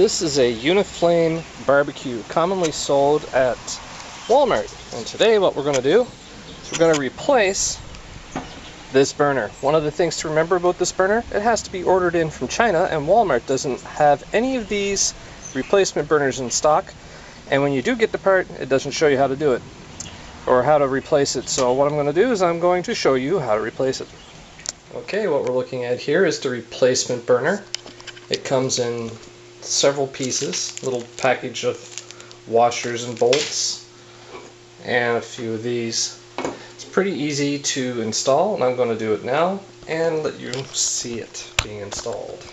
This is a Uniflame BarBQ, commonly sold at Walmart. And today what we're going to do is we're going to replace this burner. One of the things to remember about this burner, it has to be ordered in from China, and Walmart doesn't have any of these replacement burners in stock. And when you do get the part, it doesn't show you how to do it or how to replace it. So what I'm going to do is I'm going to show you how to replace it. Okay, what we're looking at here is the replacement burner. It comes in several pieces, a little package of washers and bolts and a few of these. It's pretty easy to install, and I'm going to do it now and let you see it being installed.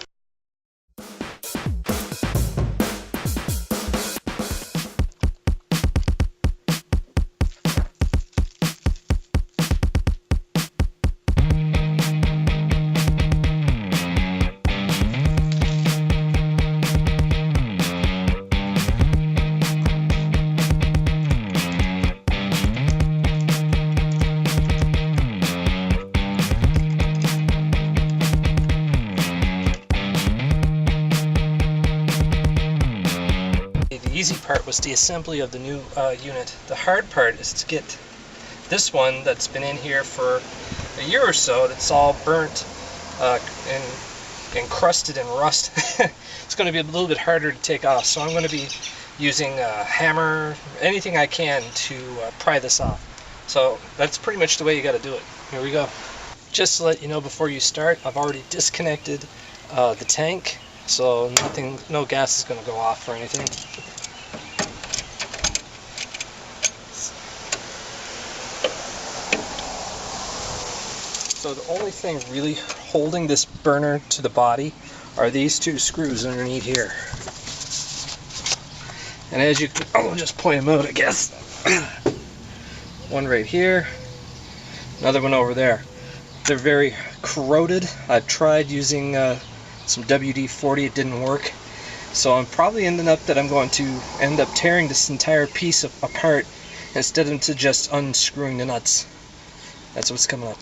The easy part was the assembly of the new unit. The hard part is to get this one that's been in here for a year or so, that's all burnt and encrusted and rust. It's going to be a little bit harder to take off, so I'm going to be using a hammer, anything I can to pry this off. So that's pretty much the way you got to do it. Here we go. Just to let you know before you start, I've already disconnected the tank, so no gas is going to go off or anything. So the only thing really holding this burner to the body are these two screws underneath here. And as you can, I'll just point them out, I guess. One right here, another one over there. They're very corroded. I've tried using some WD-40, it didn't work. So I'm probably ending up that I'm going to end up tearing this entire piece apart instead of just unscrewing the nuts. That's what's coming up.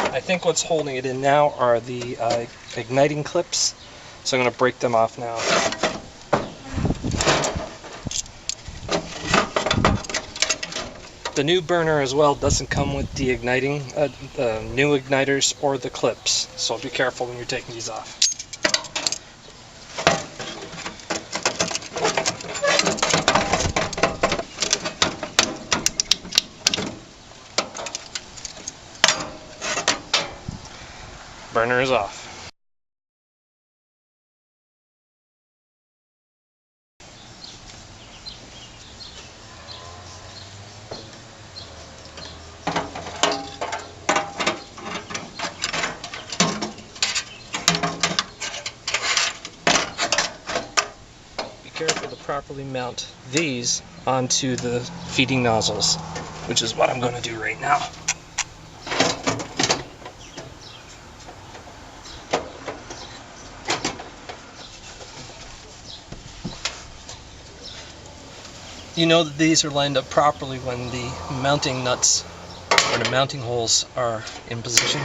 I think what's holding it in now are the igniting clips, so I'm going to break them off now. The new burner as well doesn't come with the igniting, new igniters or the clips, so be careful when you're taking these off. Burner is off. Be careful to properly mount these onto the feeding nozzles, which is what I'm going to do right now. You know that these are lined up properly when the mounting nuts or the mounting holes are in position.